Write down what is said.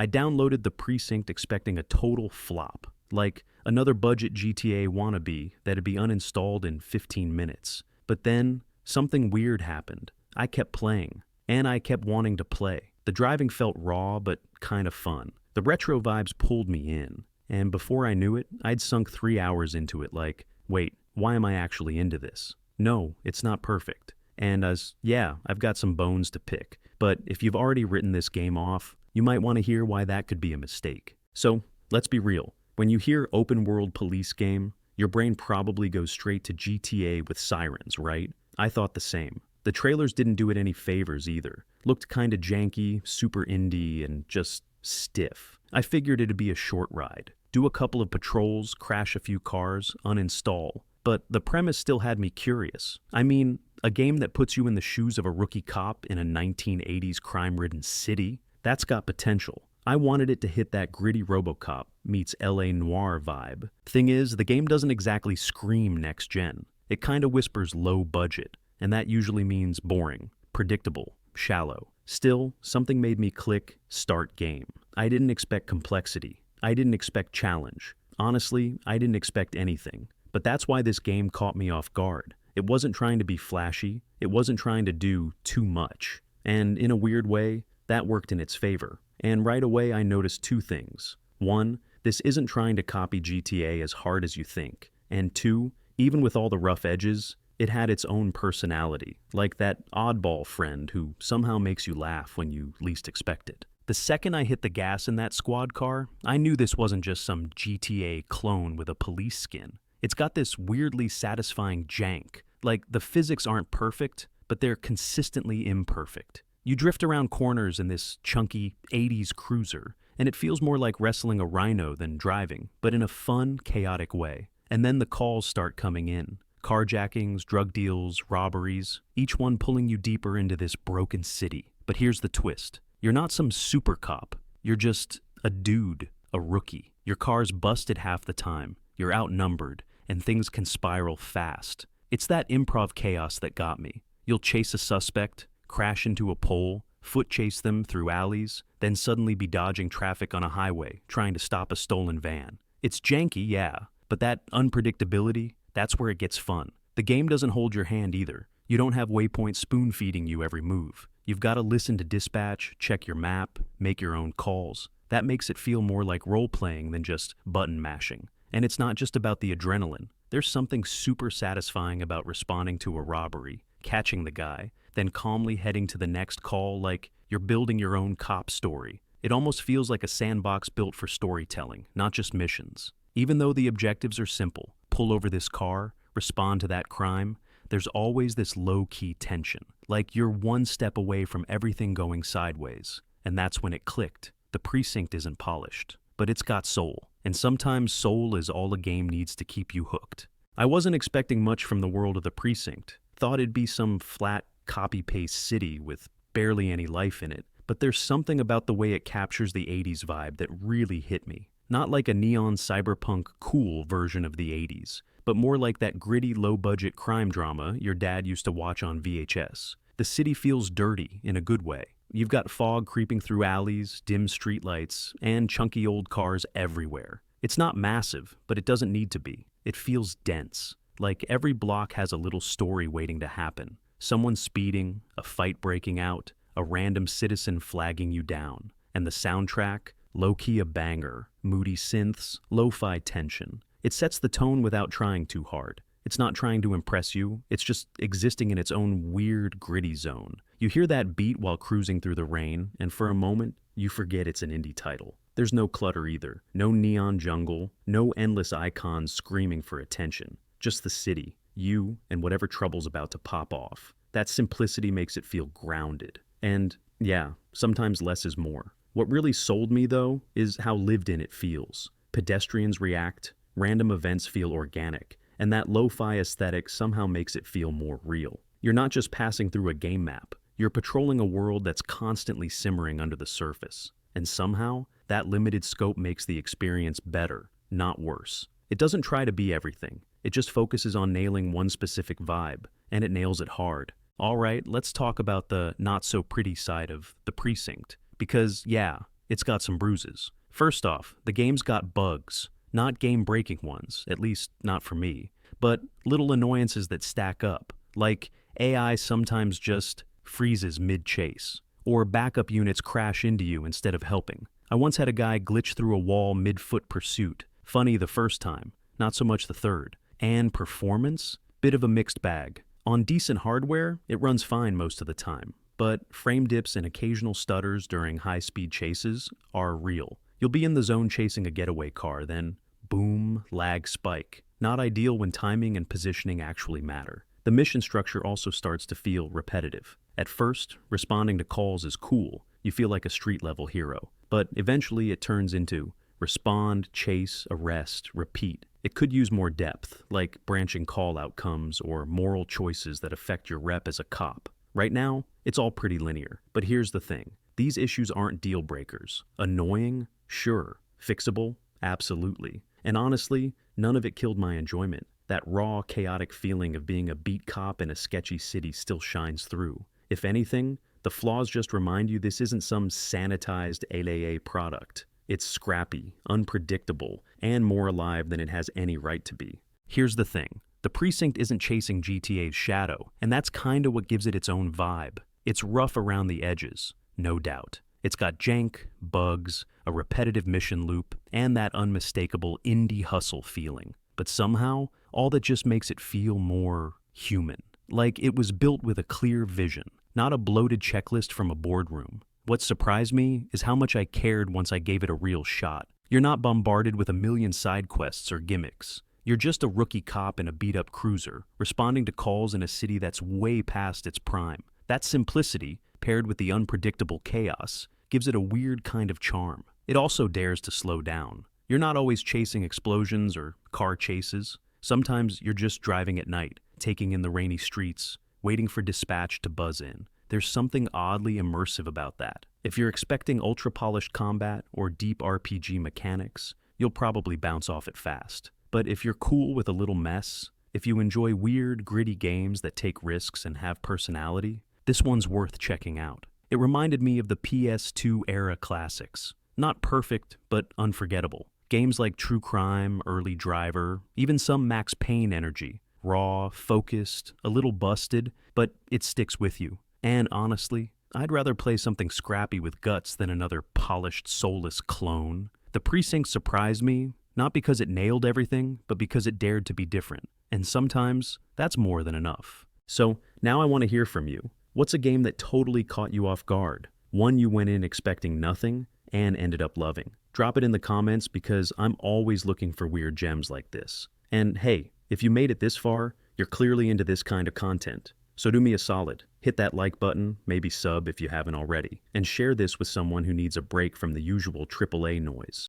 I downloaded the Precinct expecting a total flop, like another budget GTA wannabe that'd be uninstalled in 15 minutes. But then, something weird happened. I kept playing, and I kept wanting to play. The driving felt raw, but kind of fun. The retro vibes pulled me in, and before I knew it, I'd sunk 3 hours into it like, wait, why am I actually into this? No, it's not perfect. And I've got some bones to pick. But if you've already written this game off, you might want to hear why that could be a mistake. So, let's be real. When you hear open world police game, your brain probably goes straight to GTA with sirens, right? I thought the same. The trailers didn't do it any favors either. Looked kinda janky, super indie, and just stiff. I figured it'd be a short ride. Do a couple of patrols, crash a few cars, uninstall. But the premise still had me curious. I mean, a game that puts you in the shoes of a rookie cop in a 1980s crime-ridden city, that's got potential. I wanted it to hit that gritty RoboCop meets LA noir vibe. Thing is, the game doesn't exactly scream next gen. It kinda whispers low budget, and that usually means boring, predictable, shallow. Still, something made me click start game. I didn't expect complexity. I didn't expect challenge. Honestly, I didn't expect anything. But that's why this game caught me off guard. It wasn't trying to be flashy. It wasn't trying to do too much. And in a weird way, that worked in its favor. And right away I noticed two things. One, this isn't trying to copy GTA as hard as you think. And two, even with all the rough edges, it had its own personality, like that oddball friend who somehow makes you laugh when you least expect it. The second I hit the gas in that squad car, I knew this wasn't just some GTA clone with a police skin. It's got this weirdly satisfying jank. Like, the physics aren't perfect, but they're consistently imperfect. You drift around corners in this chunky 80s cruiser, and it feels more like wrestling a rhino than driving, but in a fun, chaotic way. And then the calls start coming in. Carjackings, drug deals, robberies, each one pulling you deeper into this broken city. But here's the twist. You're not some super cop. You're just a dude, a rookie. Your car's busted half the time. You're outnumbered, and things can spiral fast. It's that improv chaos that got me. You'll chase a suspect, crash into a pole, foot chase them through alleys, then suddenly be dodging traffic on a highway, trying to stop a stolen van. It's janky, yeah, but that unpredictability, that's where it gets fun. The game doesn't hold your hand either. You don't have waypoints spoon-feeding you every move. You've got to listen to dispatch, check your map, make your own calls. That makes it feel more like role-playing than just button mashing. And it's not just about the adrenaline. There's something super satisfying about responding to a robbery, catching the guy, then calmly heading to the next call like you're building your own cop story. It almost feels like a sandbox built for storytelling, not just missions. Even though the objectives are simple, pull over this car, respond to that crime, there's always this low-key tension, like you're one step away from everything going sideways. And that's when it clicked. The Precinct isn't polished, but it's got soul. And sometimes soul is all a game needs to keep you hooked. I wasn't expecting much from the world of the Precinct. Thought it'd be some flat, copy-paste city with barely any life in it. But there's something about the way it captures the 80s vibe that really hit me. Not like a neon cyberpunk cool version of the 80s, but more like that gritty, low-budget crime drama your dad used to watch on VHS. The city feels dirty in a good way. You've got fog creeping through alleys, dim streetlights, and chunky old cars everywhere. It's not massive, but it doesn't need to be. It feels dense, like every block has a little story waiting to happen. Someone speeding, a fight breaking out, a random citizen flagging you down. And the soundtrack, low-key a banger, moody synths, lo-fi tension. It sets the tone without trying too hard. It's not trying to impress you, it's just existing in its own weird, gritty zone. You hear that beat while cruising through the rain, and for a moment, you forget it's an indie title. There's no clutter either, no neon jungle, no endless icons screaming for attention. Just the city, you, and whatever trouble's about to pop off. That simplicity makes it feel grounded. And, yeah, sometimes less is more. What really sold me, though, is how lived in it feels. Pedestrians react, random events feel organic, and that lo-fi aesthetic somehow makes it feel more real. You're not just passing through a game map, you're patrolling a world that's constantly simmering under the surface. And somehow, that limited scope makes the experience better, not worse. It doesn't try to be everything, it just focuses on nailing one specific vibe, and it nails it hard. Alright, let's talk about the not-so-pretty side of the Precinct. Because, yeah, it's got some bruises. First off, the game's got bugs. Not game-breaking ones, at least not for me, but little annoyances that stack up, like AI sometimes just freezes mid-chase, or backup units crash into you instead of helping. I once had a guy glitch through a wall mid-foot pursuit. Funny the first time, not so much the third. And performance? Bit of a mixed bag. On decent hardware, it runs fine most of the time, but frame dips and occasional stutters during high-speed chases are real. You'll be in the zone chasing a getaway car, then boom, lag spike. Not ideal when timing and positioning actually matter. The mission structure also starts to feel repetitive. At first, responding to calls is cool. You feel like a street-level hero. But eventually it turns into respond, chase, arrest, repeat. It could use more depth, like branching call outcomes or moral choices that affect your rep as a cop. Right now, it's all pretty linear. But here's the thing. These issues aren't deal breakers. Annoying? Sure. Fixable? Absolutely. And honestly, none of it killed my enjoyment. That raw, chaotic feeling of being a beat cop in a sketchy city still shines through. If anything, the flaws just remind you this isn't some sanitized LAA product. It's scrappy, unpredictable, and more alive than it has any right to be. Here's the thing. The Precinct isn't chasing GTA's shadow, and that's kinda what gives it its own vibe. It's rough around the edges, no doubt. It's got jank, bugs, a repetitive mission loop, and that unmistakable indie hustle feeling. But somehow, all that just makes it feel more human. Like it was built with a clear vision, not a bloated checklist from a boardroom. What surprised me is how much I cared once I gave it a real shot. You're not bombarded with a million side quests or gimmicks. You're just a rookie cop in a beat-up cruiser, responding to calls in a city that's way past its prime. That simplicity, paired with the unpredictable chaos, gives it a weird kind of charm. It also dares to slow down. You're not always chasing explosions or car chases. Sometimes you're just driving at night, taking in the rainy streets, waiting for dispatch to buzz in. There's something oddly immersive about that. If you're expecting ultra-polished combat or deep RPG mechanics, you'll probably bounce off it fast. But if you're cool with a little mess, if you enjoy weird, gritty games that take risks and have personality, this one's worth checking out. It reminded me of the PS2 era classics. Not perfect, but unforgettable. Games like True Crime, Early Driver, even some Max Payne energy. Raw, focused, a little busted, but it sticks with you. And honestly, I'd rather play something scrappy with guts than another polished, soulless clone. The Precinct surprised me, not because it nailed everything, but because it dared to be different. And sometimes, that's more than enough. So, now I want to hear from you. What's a game that totally caught you off guard? One you went in expecting nothing and ended up loving? Drop it in the comments because I'm always looking for weird gems like this. And hey, if you made it this far, you're clearly into this kind of content. So do me a solid. Hit that like button, maybe sub if you haven't already, and share this with someone who needs a break from the usual AAA noise.